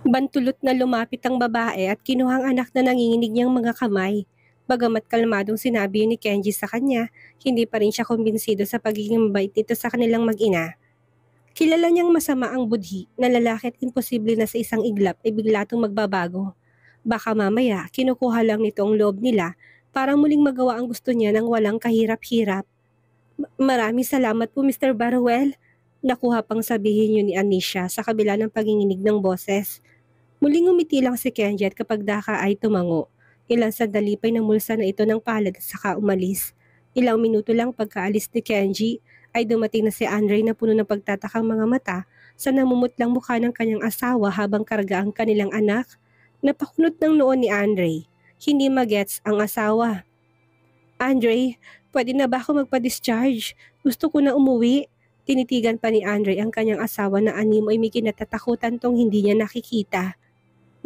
Bantulot na lumapit ang babae at kinuha ang anak na nanginginig niyang mga kamay. Bagamat kalmadong sinabi yun ni Kenji sa kanya, hindi pa rin siya kumbinsido sa pagiging mabait nito sa kanilang mag-ina. Kilala niyang masama ang budhi na lalaki at imposible na sa isang iglap ay bigla itong magbabago. Baka mamaya kinukuha lang nito ang loob nila para muling magawa ang gusto niya ng walang kahirap-hirap. Maraming salamat po Mr. Barwell. Nakuha pang sabihin yun ni Anisha sa kabila ng panginginig ng boses. Muling umiti lang si Kenji at kapag daka ay tumango. Ilang sandali pa'y namulsa na ito ng palad at saka umalis. Ilang minuto lang pagkaalis ni Kenji ay dumating na si Andre na puno ng pagtatakang mga mata sa namumutlang mukha ng kanyang asawa habang karga ang kanilang anak. Napakunot ng noon ni Andre. Hindi magets ang asawa. Andre, pwede na ba ako magpa-discharge? Gusto ko na umuwi. Tinitigan pa ni Andre ang kanyang asawa na animo ay may kinatatakutan tong hindi niya nakikita.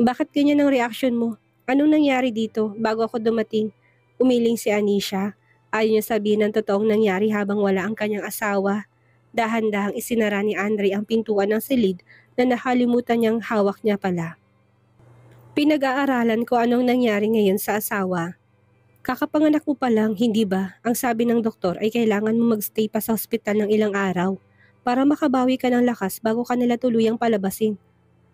Bakit ganyan ang reaksyon mo? Anong nangyari dito bago ako dumating? Umiling si Anisha. Ayaw niya sabihin ng totoong nangyari habang wala ang kanyang asawa. Dahan-dahang isinara ni Andre ang pintuan ng silid na nakalimutan niyang hawak niya pala. Pinag-aaralan ko anong nangyari ngayon sa asawa. Kakapanganak mo pa lang, hindi ba? Ang sabi ng doktor ay kailangan mo magstay pa sa ospital ng ilang araw para makabawi ka ng lakas bago ka nila tuluyang palabasin.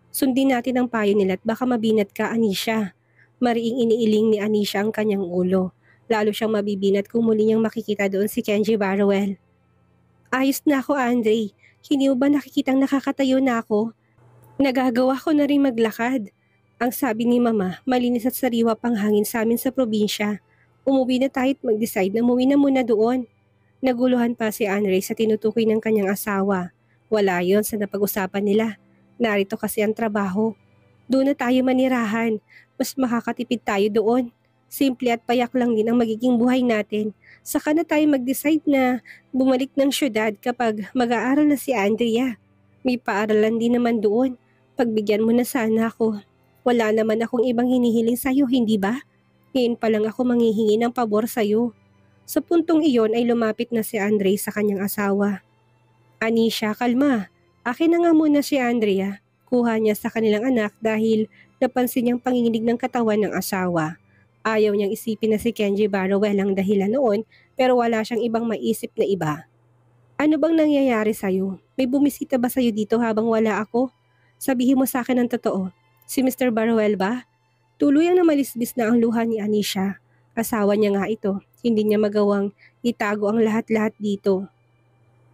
Sundin natin ang payo nila at baka mabinat ka, Anisha. Mariing iniiling ni Anisha ang kanyang ulo. Lalo siyang mabibinat kung muli niyang makikita doon si Kenji Barwell. Ayos na ako, Andre. Hindi mo ba nakikitang nakakatayo na ako? Nagagawa ko na rin maglakad. Ang sabi ni Mama, malinis at sariwa pang hangin sa amin sa probinsya. Umuwi na tayo at mag-decide na umuwi na muna doon. Naguluhan pa si Andre sa tinutukoy ng kanyang asawa. Wala yon sa napag-usapan nila. Narito kasi ang trabaho. Doon na tayo manirahan. Mas makakatipid tayo doon. Simple at payak lang din ang magiging buhay natin. Saka na tayo mag-decide na bumalik ng syudad kapag mag-aaral na si Andrea. May paaralan din naman doon. Pagbigyan mo na sana ako. Wala naman akong ibang hinihiling sa'yo, hindi ba? Ngayon pa lang ako manghihingi ng pabor sa'yo. Sa puntong iyon ay lumapit na si Andre sa kanyang asawa. Anisha, kalma. Akin na nga muna si Andrea. Kuha niya sa kanilang anak dahil napansin niyang panginginig ng katawan ng asawa. Ayaw niyang isipin na si Kenji Barwell ang dahilan noon pero wala siyang ibang maisip na iba. Ano bang nangyayari sa'yo? May bumisita ba sa'yo dito habang wala ako? Sabihin mo sa akin ang totoo. Si Mr. Barwell ba? Tuluyang na malisbis na ang luha ni Anisha. Asawa niya nga ito. Hindi niya magawang itago ang lahat-lahat dito.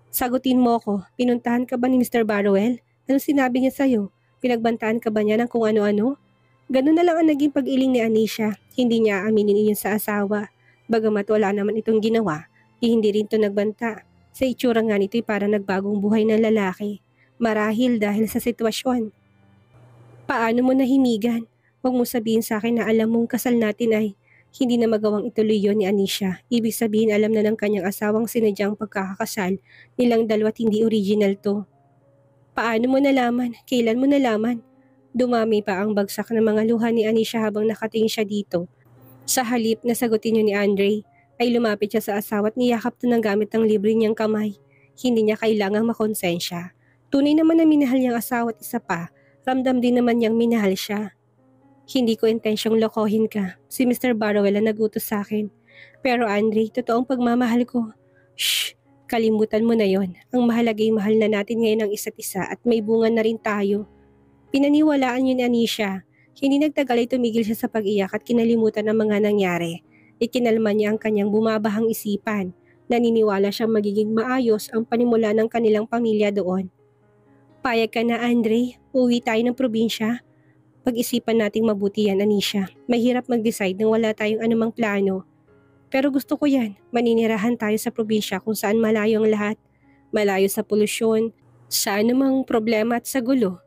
Sagutin mo ko, pinuntahan ka ba ni Mr. Barwell? Anong sinabi niya sa'yo? Pinagbantaan ka ba niya ng kung ano-ano? Ganun na lang ang naging pag-iling ni Anisha. Hindi niya aaminin iyon sa asawa. Bagamat wala naman itong ginawa, hindi rin ito nagbanta. Sa itsura nga nito'y para nagbagong buhay ng lalaki. Marahil dahil sa sitwasyon. Paano mo nahimigan? Huwag mo sabihin sa akin na alam mong kasal natin ay hindi na magawang ituloy yon ni Anisha. Ibig sabihin alam na ng kanyang asawang sinadyang pagkakakasal nilang dalawa't hindi original to. Paano mo nalaman? Kailan mo nalaman? Dumami pa ang bagsak ng mga luha ni Anisha habang nakatingin siya dito. Sa halip na sagutin niyo ni Andre, ay lumapit siya sa asawa at niyakap to ng gamit ang libre niyang kamay. Hindi niya kailangang makonsensya. Tunay naman na minahal niyang asawa at isa pa, ramdam din naman niyang minahal siya. Hindi ko intensyong lokohin ka. Si Mr. Barwell ang nagutos sa akin. Pero Andre, totoong pagmamahal ko. Shh! Kalimutan mo na yon. Ang mahalagay mahal na natin ngayon ang isa't isa at may bunga na rin tayo. Pinaniwalaan yun ni Anisha. Hindi nagtagal ay tumigil siya sa pag-iyak at kinalimutan ang mga nangyari. Ikinalma niya ang kanyang bumabahang isipan. Naniniwala siyang magiging maayos ang panimula ng kanilang pamilya doon. Payag ka na Andre, uwi tayo ng probinsya. Pag-isipan nating mabuti yan, Anisha. Mahirap mag-decide nang wala tayong anumang plano. Pero gusto ko yan. Maninirahan tayo sa probinsya kung saan malayo ang lahat. Malayo sa polusyon, sa anumang problema at sa gulo.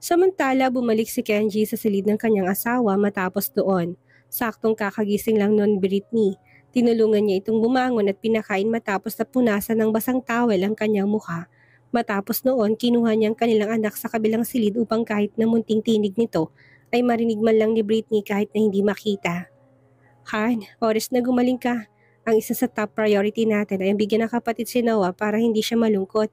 Samantala, bumalik si Kenji sa silid ng kanyang asawa matapos doon. Saktong kakagising lang noon Britney. Tinulungan niya itong bumangon at pinakain matapos na punasan ng basang towel ang kanyang mukha. Matapos noon, kinuha niya ang kanilang anak sa kabilang silid upang kahit na munting tinig nito ay marinig man lang ni Britney kahit na hindi makita. Han, oras na gumaling ka. Ang isa sa top priority natin ay ang bigyan ng kapatid si Noah para hindi siya malungkot.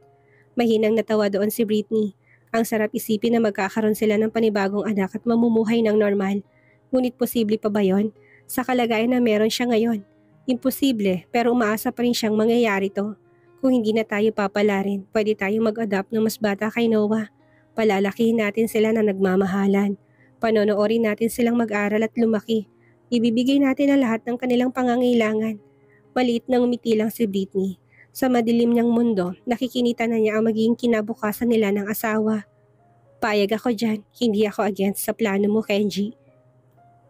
Mahinang natawa doon si Britney. Ang sarap isipin na magkakaroon sila ng panibagong anak at mamumuhay ng normal. Ngunit posible pa ba yon? Sa kalagayan na meron siya ngayon. Imposible, pero umaasa pa rin siyang mangyayari to. Kung hindi na tayo papalarin, pwede tayong mag-adapt ng mas bata kay Noah. Palalakihin natin sila na nagmamahalan. Panonoorin natin silang mag-aral at lumaki. Ibibigay natin ang lahat ng kanilang pangangailangan. Maliit na ngumiti lang si Britney. Sa madilim niyang mundo, nakikinita na niya ang magiging kinabukasan nila ng asawa. Payag ako dyan, hindi ako against sa plano mo, Kenji.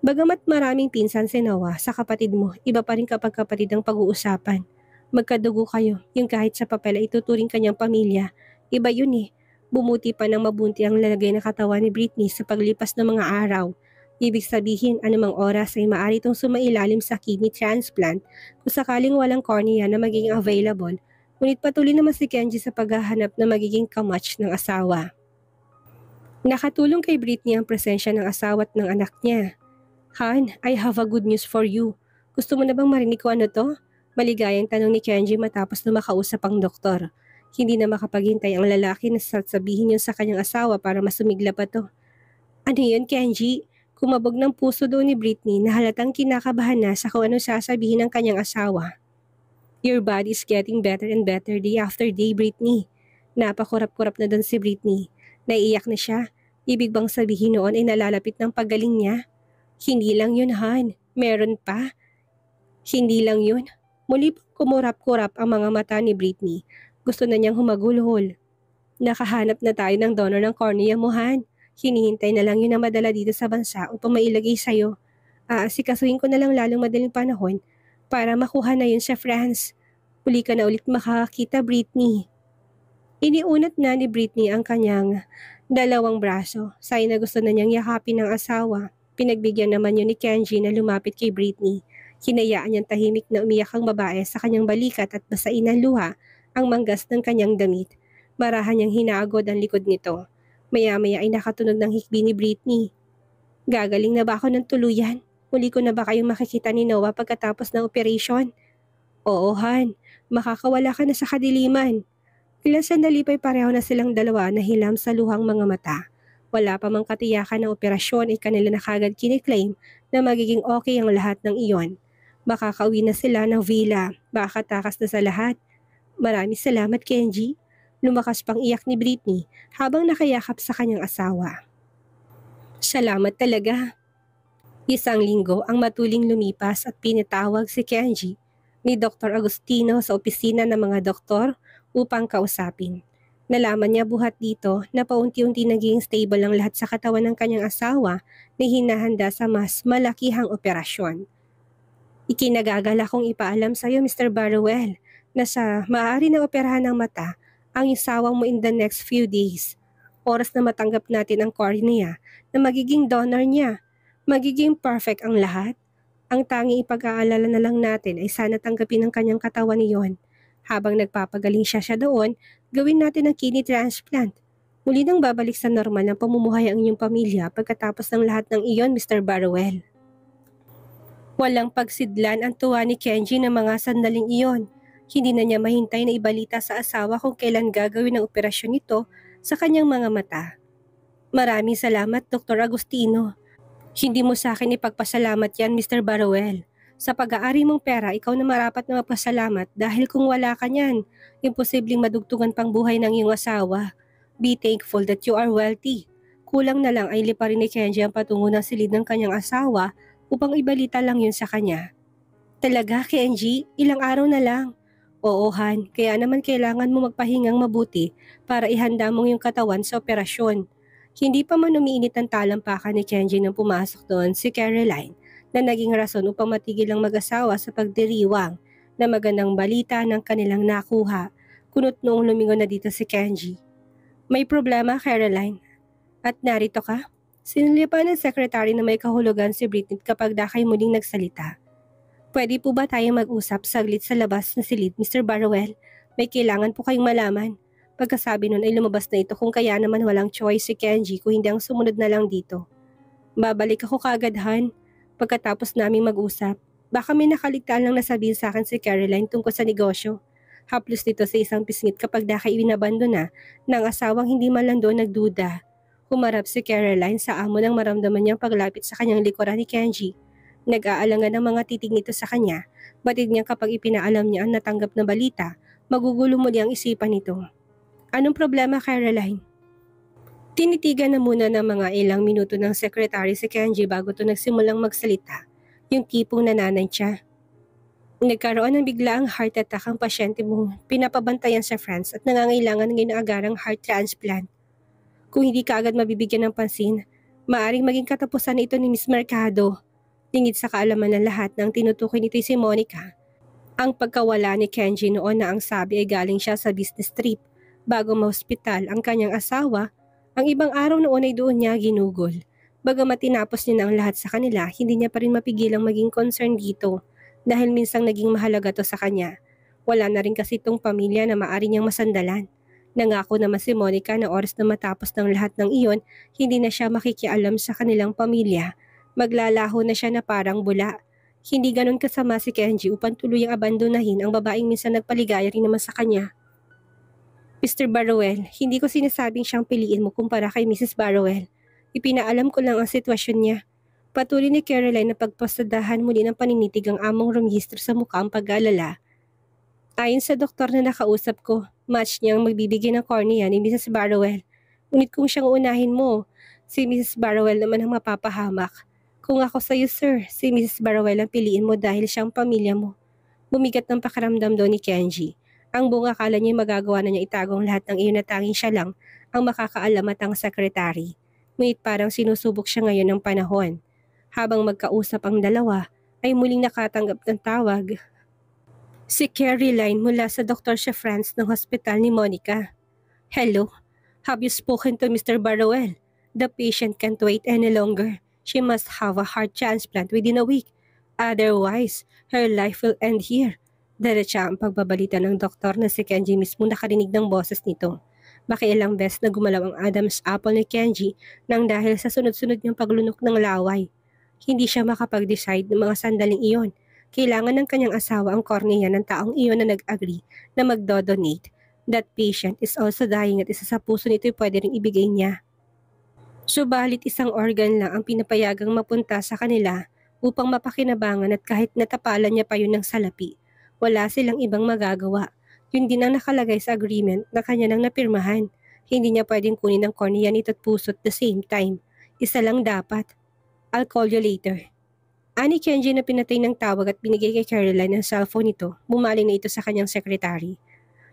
Bagamat maraming pinsan si Noah sa kapatid mo, iba pa rin kapag kapatid ang pag-uusapan. Magkadugo kayo, yung kahit sa papel ay tuturing kanyang pamilya. Iba yun eh. Bumuti pa ng mabunti ang lalagay na katawan ni Britney sa paglipas ng mga araw. Ibig sabihin, anumang oras ay maaari itong sumailalim sa kidney transplant kung sakaling walang cornea na magiging available. Ngunit patuloy naman si Kenji sa paghahanap na magiging kamatch ng asawa. Nakatulong kay Britney ang presensya ng asawa at ng anak niya. Han, I have a good news for you. Gusto mo na bang marinig ko ano to? Maligayang tanong ni Kenji matapos na makausap ang doktor. Hindi na makapaghintay ang lalaki na sasabihin yun sa kanyang asawa para masumigla pa to. Ano yun, Kenji? Kumabog ng puso doon ni Britney na halatang kinakabahan na sa kung ano sasabihin ng kanyang asawa. Your body is getting better and better day after day, Britney. Napakurap-kurap na doon si Britney. Naiiyak na siya. Ibig bang sabihin noon ay nalalapit ng paggaling niya? Hindi lang yun, Han. Meron pa. Hindi lang yun. Muli pang kumurap-kurap ang mga mata ni Britney. Gusto na niyang humagulhol. Nakahanap na tayo ng donor ng cornea mo, Han. Hinihintay na lang yun na madala dito sa bansa upang mailagay sa'yo. Sikasuhin ko na lang lalong madaling panahon para makuha na yun sa France. Uli ka na ulit makakakita, Britney. Iniunat na ni Britney ang kanyang dalawang braso. Sign na gusto na niyang yakapin ng asawa. Pinagbigyan naman yun ni Kenji na lumapit kay Britney. Hinayaan niyang tahimik na umiyak ang babae sa kanyang balikat at basain ng luha ang manggas ng kanyang damit. Marahan niyang hinaagod ang likod nito. Maya-maya ay nakatunog ng hikbi ni Britney. Gagaling na ba ako ng tuluyan? Muli ko na ba kayong makikita ni Noah pagkatapos ng operasyon? Oo, Han. Makakawala ka na sa kadiliman. Ilang sandali pa'y pareho na silang dalawa na hilam sa luhang mga mata. Wala pa mang katiyakan ng operasyon ay kanila na kagad kiniklaim na magiging okay ang lahat ng iyon. Makakauwi na sila ng villa, makakatakas na sa lahat. Maraming salamat, Kenji. Lumakas pang iyak ni Britney habang nakayakap sa kanyang asawa. Salamat talaga. Isang linggo ang matuling lumipas at pinatawag si Kenji ni Dr. Agustino sa opisina ng mga doktor upang kausapin. Nalaman niya buhat dito na paunti-unti naging stable ang lahat sa katawan ng kanyang asawa na hinahanda sa mas malakihang operasyon. Ikinagagala kong ipaalam sa iyo, Mr. Barrowell, na sa maaari na operahan ng mata ang isawang mo in the next few days. Oras na matanggap natin ang cornea na magiging donor niya. Magiging perfect ang lahat. Ang tanging ipag-aalala na lang natin ay sana tanggapin ang kanyang katawan niyon. Habang nagpapagaling siya doon, gawin natin ang kidney transplant. Muli nang babalik sa normal ng pamumuhay ang inyong pamilya pagkatapos ng lahat ng iyon, Mr. Barrowell. Walang pagsidlan ang tuwa ni Kenji ng mga sandaling iyon. Hindi na niya mahintay na ibalita sa asawa kung kailan gagawin ang operasyon nito sa kanyang mga mata. Maraming salamat, Dr. Agustino. Hindi mo sa akin ipagpasalamat yan, Mr. Barrowell. Sa pag-aari mong pera, ikaw na marapat na magpasalamat dahil kung wala ka niyan, imposibleng madugtungan pang buhay ng iyong asawa. Be thankful that you are wealthy. Kulang na lang ay liparin ni Kenji ang patungo ng silid ng kanyang asawa upang ibalita lang yun sa kanya. Talaga, Kenji? Ilang araw na lang? Oo, Han. Kaya naman kailangan mo magpahingang mabuti para ihanda mong yung katawan sa operasyon. Hindi pa man umiinit ang talampakan ni Kenji nang pumasok doon si Caroline na naging rason upang matigil ang mag-asawa sa pagdiriwang na magandang balita ng kanilang nakuha. Kunot noong lumingon na dito si Kenji. May problema, Caroline? At narito ka? Sinilipan ng sekretary na may kahulugan si Britney kapag dakay muling nagsalita. Pwede po ba tayo mag-usap saglit sa labas na silid, Mr. Barrowell? May kailangan po kayong malaman. Pagkasabi nun ay lumabas na ito kung kaya naman walang choice si Kenji kung hindi ang sumunod na lang dito. Babalik ako kagad, Han. Pagkatapos naming mag-usap, baka may nakaligtaan lang nasabihin sa akin si Caroline tungkol sa negosyo. Haplos dito sa isang pisngit kapag dahil inabandona ng asawang hindi man lang doon nagduda. Humarap si Caroline sa amo nang maramdaman niyang paglapit sa kanyang likuran ni Kenji. Nag-aalangan ng mga titig nito sa kanya, batid niya kapag ipinaalam niya ang natanggap na balita, magugulo muli ang isipan nito. Anong problema, Caroline? Tinitigan na muna ng mga ilang minuto ng sekretary si Kenji bago ito nagsimulang magsalita, yung tipong nananay siya. Nagkaroon ng biglaang heart attack ang pasyente mo, pinapabantayan sa France at nangangailangan ng inaagarang heart transplant. Kung hindi ka agad mabibigyan ng pansin, maaring maging katapusan ito ni Miss Mercado. Lingid sa kaalaman ng lahat ng tinutukoy nito si Monica. Ang pagkawala ni Kenji noon na ang sabi ay galing siya sa business trip bago ma-hospital ang kanyang asawa. Ang ibang araw noon ay doon niya ginugol. Bagamat tinapos niya na ang lahat sa kanila, hindi niya pa rin mapigilang maging concern dito dahil minsang naging mahalaga to sa kanya. Wala na rin kasi itong pamilya na maaari niyang masandalan. Nangako naman si Monica na oras na matapos ng lahat ng iyon, hindi na siya makikialam sa kanilang pamilya. Maglalaho na siya na parang bula. Hindi ganun kasama si Kenji upang tuluyang abandonahin ang babaeng minsan nagpaligaya rin naman sa kanya. Mr. Barroel, hindi ko sinasabing siyang piliin mo kumpara kay Mrs. Barroel. Ipinaalam ko lang ang sitwasyon niya. Patuloy ni Caroline na pagpasadahan muli ng paninitig ang among rumihistro sa mukha ang pag-aalala. Ayon sa doktor na nakausap ko, match niyang magbibigay ng cornea ni Mrs. Barroel. Ngunit kung siyang unahin mo, si Mrs. Barroel naman ang mapapahamak. Kung ako sa iyo, sir, si Mrs. Barroel ang piliin mo dahil siyang pamilya mo. Bumigat ng pakiramdam doon ni Kenji. Ang buong akala niya magagawa na niya itagong lahat ng iyon na tanging siya lang ang makakaalam at ang sekretary. Ngunit parang sinusubok siya ngayon ng panahon. Habang magkausap ang dalawa, ay muling nakatanggap ng tawag. Si Caroline mula sa Dr. France ng hospital ni Monica. Hello, have you spoken to Mr. Barroel? The patient can't wait any longer. She must have a heart transplant within a week. Otherwise, her life will end here. Diretsa ang pagbabalita ng doktor na si Kenji mismo nakarinig ng boses nito. Makiilang beses na gumalaw ang Adam's apple ni Kenji nang dahil sa sunod-sunod niyang paglunok ng laway. Hindi siya makapag-decide ng mga sandaling iyon. Kailangan ng kanyang asawa ang cornea ng taong iyon na nag-agree na magdodonate. That patient is also dying at isa sa puso nito ay pwede ring ibigay niya. Subalit isang organ lang ang pinapayagang mapunta sa kanila upang mapakinabangan at kahit natapalan niya pa yun ng salapi. Wala silang ibang magagawa. Yun din ang nakalagay sa agreement na kanya nang napirmahan. Hindi niya pwedeng kunin ang cornea nito at puso at the same time. Isa lang dapat. I'll call you later. Ani Kenji na pinatay ng tawag at binigay kay Caroline ang cellphone nito. Bumaling na ito sa kanyang secretary.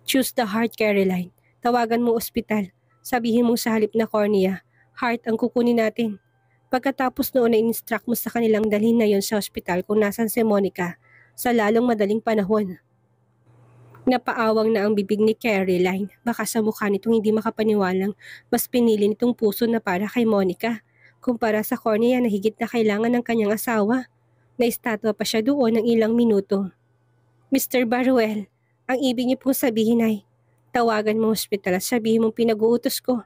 Choose the heart, Caroline. Tawagan mo ospital. Sabihin mo sa halip na cornea, heart ang kukunin natin. Pagkatapos noon na in-instruct mo sa kanilang dalhin na yon sa ospital kung nasan si Monica sa lalong madaling panahon. Napaawang na ang bibig ni Caroline. Baka sa mukha nitong hindi makapaniwalang mas pinili nitong puso na para kay Monica kumpara sa cornea na higit na kailangan ng kanyang asawa. Naistatwa pa siya doon ng ilang minuto. Mr. Barroel, ang ibig niyo pong sabihin ay tawagan mo hospital at sabihin mong pinag-uutos ko.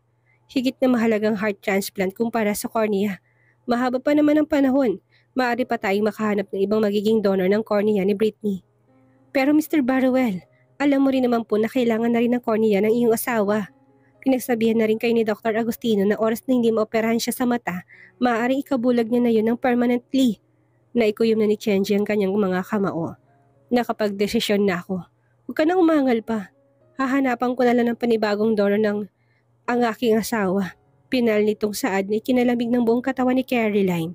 Higit na mahalagang heart transplant kumpara sa cornea. Mahaba pa naman ang panahon. Maaari pa tayong makahanap ng ibang magiging donor ng cornea ni Britney. Pero Mr. Barroel, alam mo rin naman po na kailangan na rin ng cornea ng iyong asawa. Pinagsabihan na rin kayo ni Dr. Agustino na oras na hindi maoperahan siya sa mata, maaaring ikabulag niya na yun ng permanently. Naikuyom na ni Kenji ang kanyang mga kamao. Nakapag-desisyon na ako. Huwag ka nang umangal pa. Hahanapan ko na lang ng panibagong donor ng ang aking asawa. Pinal nitong saad na kinalamig ng buong katawan ni Caroline.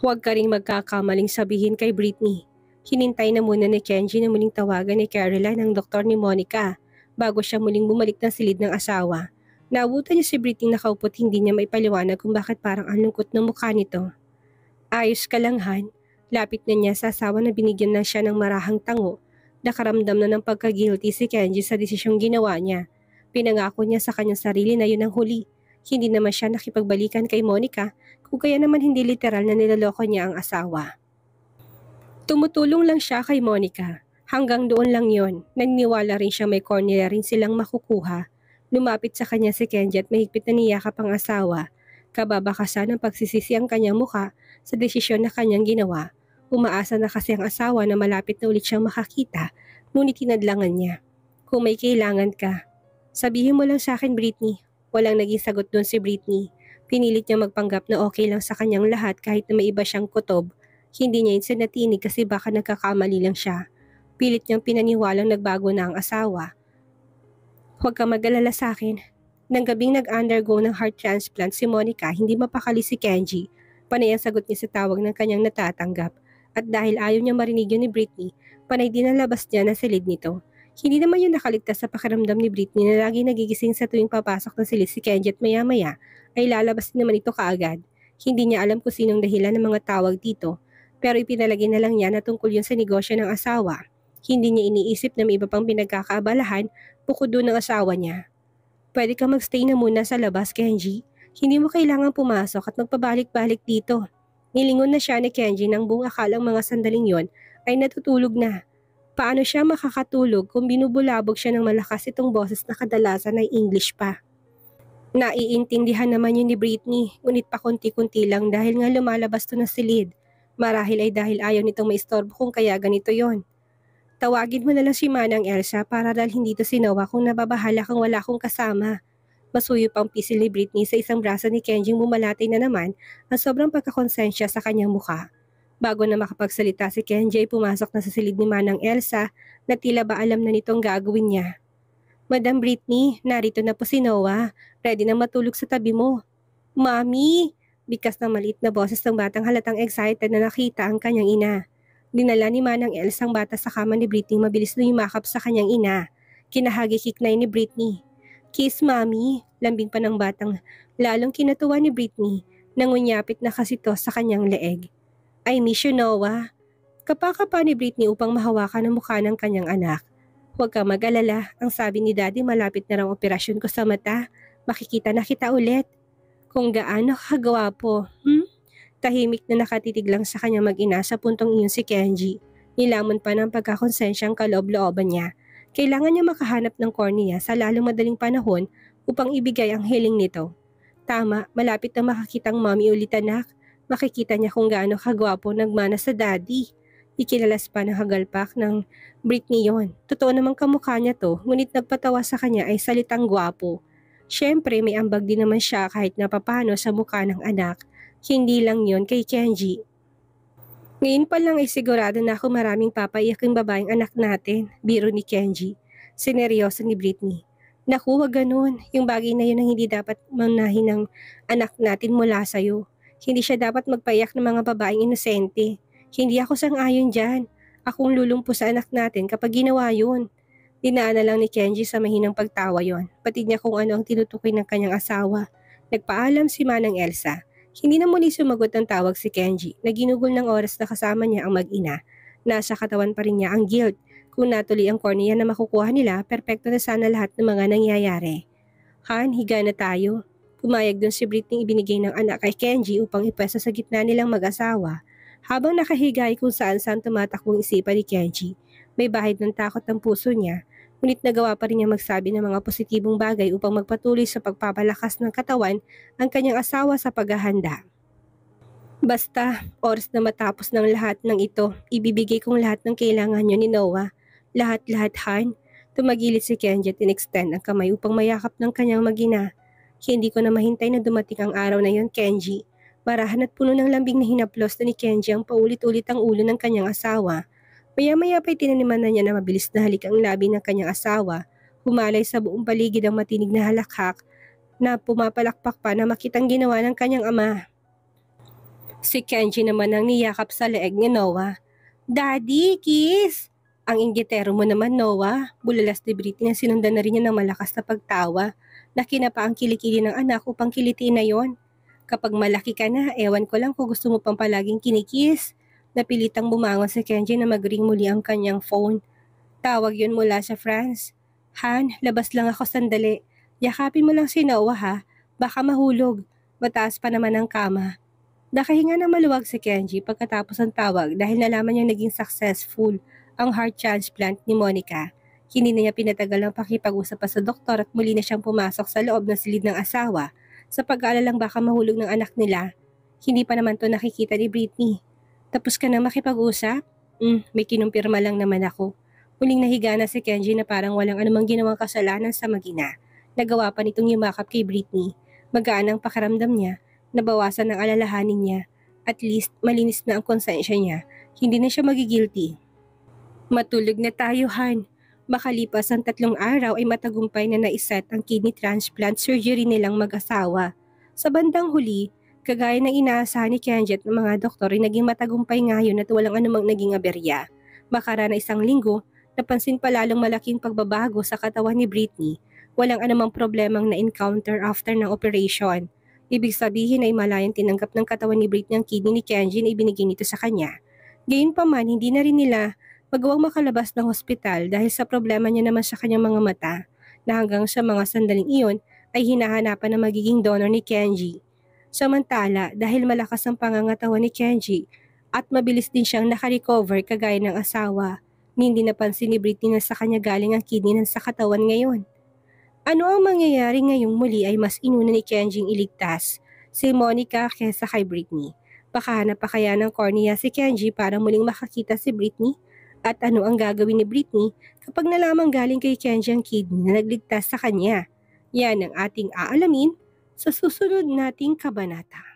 Huwag ka ring magkakamaling sabihin kay Britney. Hinintay na muna ni Kenji na muling tawagan ni Caroline ang doktor ni Monica bago siya muling bumalik ng silid ng asawa. Naabutan niya si Britney nakaupo at hindi niya maipaliwanag kung bakit parang ang lungkot ng mukha nito. Ayos ka lang, Han. Lapit na niya sa asawa na binigyan na siya ng marahang tango. Nakaramdam na ng pagka-guilty si Kenji sa desisyong ginawa niya. Pinangako niya sa kanyang sarili na yun ang huli. Hindi naman siya nakipagbalikan kay Monica kung kaya naman hindi literal na niloloko niya ang asawa. Tumutulong lang siya kay Monica. Hanggang doon lang yon. Nagniwala rin siya may cornea rin silang makukuha. Lumapit sa kanya si Kenji at mahigpit na niyakap ang asawa. Kababakasan ng pagsisisi ang kanyang muka sa desisyon na kanyang ginawa. Umaasa na kasi ang asawa na malapit na ulit siyang makakita Ngunit hinadlangan niya. Kung may kailangan ka, sabihin mo lang sa akin, Britney. Walang naging sagot doon si Britney. Pinilit niya magpanggap na okay lang sa kanyang lahat kahit na may iba siyang kutob. Hindi niya yun natinig kasi baka nagkakamali lang siya. Pilit niyang pinaniwalang nagbago na ang asawa. Huwag ka mag-alala sa akin. Nang gabing nag-undergo ng heart transplant si Monica, hindi mapakali si Kenji. Panay ang sagot niya sa tawag ng kanyang natatanggap. At dahil ayaw niya marinig yun ni Britney, panay din ang labas niya na silid nito. Hindi naman yun nakaligtas sa pakiramdam ni Britney na lagi nagigising sa tuwing papasok ng silid si Kenji at maya-maya ay lalabas din naman ito kaagad. Hindi niya alam kung sinong dahilan ng mga tawag dito, pero ipinalagay na lang niya na tungkol yun sa negosyo ng asawa. Hindi niya iniisip na may iba pang pinagkakaabalahan bukod doon ng asawa niya. Pwede ka magstay na muna sa labas, Kenji. Hindi mo kailangang pumasok at magpabalik-balik dito. Nilingon na siya ni Kenji nang buong akalang mga sandaling yon ay natutulog na. Paano siya makakatulog kung binubulabog siya ng malakas itong boses na kadalasan ay English pa? Naiintindihan naman yun ni Britney, ngunit pa konti-kunti lang dahil nga lumalabas to ng silid. Marahil ay dahil ayaw nitong maistorbo kung kaya ganito yon. Tawagin mo na lang si Manang Elsa para dalhin dito si Noah kung nababahala kang wala akong kasama. Masuyo pang pisil ni Britney sa isang braso ni Kenjing bumalatay na naman ang sobrang pagkakonsensya sa kanyang mukha. Bago na makapagsalita si Kenji ay pumasok na sa silid ni Manang Elsa na tila ba alam na nitong gagawin niya. Madam Britney, narito na po si Noah. Ready na matulog sa tabi mo. Mami! Bikas na maliit na boses ng batang halatang excited na nakita ang kanyang ina. Dinala ni Manang Elsa ang bata sa kama ni Britney mabilis na yumakap sa kanyang ina. Kinahagikiknay ni Britney. Kiss, Mami! Lambing pa ng batang lalong kinatuwa ni Britney. Nangunyapit na kasi to sa kanyang leeg. I miss you, Noah. Kapaka pa ni Britney upang mahawakan ang mukha ng kanyang anak. Huwag kang mag-alala, ang sabi ni Daddy malapit na raw operasyon ko sa mata. Makikita na kita ulit. Kung gaano kagwapo, Tahimik na nakatitig lang sa kanya mag-ina sa puntong iyon si Kenji. Nilamon pa ng pagkakonsensyang kaloob-looban niya. Kailangan niya makahanap ng cornea sa lalong madaling panahon upang ibigay ang hiling nito. Tama, malapit na makakitang mommy ulit anak. Makikita niya kung gaano kagwapo nagmana sa daddy. Ikilalas pa ng hagalpak ng Britney yon. Totoo namang kamukha niya to, ngunit nagpatawa sa kanya ay salitang gwapo. Siyempre may ambag din naman siya kahit napapano sa mukha ng anak. Hindi lang yon kay Kenji. Ngayon pa lang ay sigurado na ako maraming papaiyak yung babaeng anak natin, biro ni Kenji. Sineryoso ni Britney. Naku, wag ganun. Yung bagay na yun ang hindi dapat manahin ng anak natin mula sa'yo. Hindi siya dapat magpaiyak ng mga babaeng inosente. Hindi ako sang-ayon dyan. Akong lulumpo sa anak natin kapag ginawa yun. Dinaan na lang ni Kenji sa mahinang pagtawa yon. Pati niya kung ano ang tinutukoy ng kanyang asawa. Nagpaalam si Manang Elsa. Hindi na muli sumagot ang tawag si Kenji na ginugol ng oras na kasama niya ang mag-ina. Nasa katawan pa rin niya ang guilt. Kung natuloy ang cornea na makukuha nila, perpekto na sana lahat ng mga nangyayari. Han, higa na tayo. Pumayag dun si Britney ibinigay ng anak kay Kenji upang ipwesto sa gitna nilang mag-asawa. Habang nakahiga ay kung saan-saan tumatakbong isipan ni Kenji. May bahid ng takot ang puso niya, ngunit nagawa pa rin niya magsabi ng mga positibong bagay upang magpatuloy sa pagpapalakas ng katawan ang kanyang asawa sa paghahanda. Basta, oras na matapos ng lahat ng ito, ibibigay kong lahat ng kailangan niyo ni Noah. Lahat-lahat, Han. Tumagilid si Kenji at in-extend ang kamay upang mayakap ng kanyang mag-ina. Hindi ko na mahintay na dumating ang araw na yon, Kenji. Marahan at puno ng lambing na hinaplos na ni Kenji ang paulit-ulit ang ulo ng kanyang asawa. Maya-maya pa'y tinaniman na niya na mabilis na halik ang labi ng kanyang asawa. Humalay sa buong paligid ang matinig na halakhak na pumapalakpak pa na makitang ginawa ng kanyang ama. Si Kenji naman ang niyakap sa leeg ni Noah. Daddy, kiss! Ang inggitero mo naman, Noah. Bulalas ni Britney na sinundan na rin niya ng malakas na pagtawa. Nakina pa ang kilikili ng anak upang kilitiin na yon. Kapag malaki ka na, ewan ko lang kung gusto mo pang palaging kinikis. Napilitang bumangon si Kenji na mag-ring muli ang kanyang phone. Tawag yun mula sa France. Han, labas lang ako sandali. Yakapin mo lang si Noah ha. Baka mahulog. Mataas pa naman ang kama. Nakahinga na maluwag si Kenji pagkatapos ng tawag dahil nalaman niyang naging successful ang heart transplant ni Monica. Hindi na niya pinatagal ang pakipag-usap pa sa doktor at muli na siyang pumasok sa loob ng silid ng asawa sa pag-aalalang baka mahulog ng anak nila. Hindi pa naman to nakikita ni Britney. Tapos ka na makipag-usap? May kinumpirma lang naman ako. Huling nahiga na si Kenji na parang walang anumang ginawang kasalanan sa mag-ina. Nagawa pa nitong yumakap kay Britney. Magaan ang pakiramdam niya, nabawasan ang alalahanin niya. At least, malinis na ang konsensya niya. Hindi na siya magigilty. Matulog na tayo, Han. Makalipas ang 3 araw ay matagumpay na naiset ang kidney transplant surgery nilang mag-asawa. Sa bandang huli, kagaya ng inaasahan ni Kenji at ng mga doktor ay naging matagumpay ngayon at walang anumang naging aberya. Makaraan na 1 linggo, napansin pa lalong malaking pagbabago sa katawan ni Britney. Walang anumang problemang na-encounter after ng operation. Ibig sabihin ay malayang tinanggap ng katawan ni Britney ang kidney ni Kenji na ibinigay nito sa kanya. Gayunpaman, hindi na rin nila magawang makalabas ng hospital dahil sa problema niya naman sa kanyang mga mata na hanggang sa mga sandaling iyon ay hinahanapan na magiging donor ni Kenji. Samantala, dahil malakas ang pangangatawan ni Kenji at mabilis din siyang nakarecover kagaya ng asawa, hindi napansin ni Britney na sa kanya galing ang kidney ng sa katawan ngayon. Ano ang mangyayari ngayong muli ay mas inuna ni Kenjing iligtas si Monica kesa kay Britney. Pakahanap pa kaya ng cornea si Kenji para muling makakita si Britney? At ano ang gagawin ni Britney kapag nalamang galing kay Kenji ang kidney na nagligtas sa kanya? Yan ang ating aalamin sa susunod nating kabanata.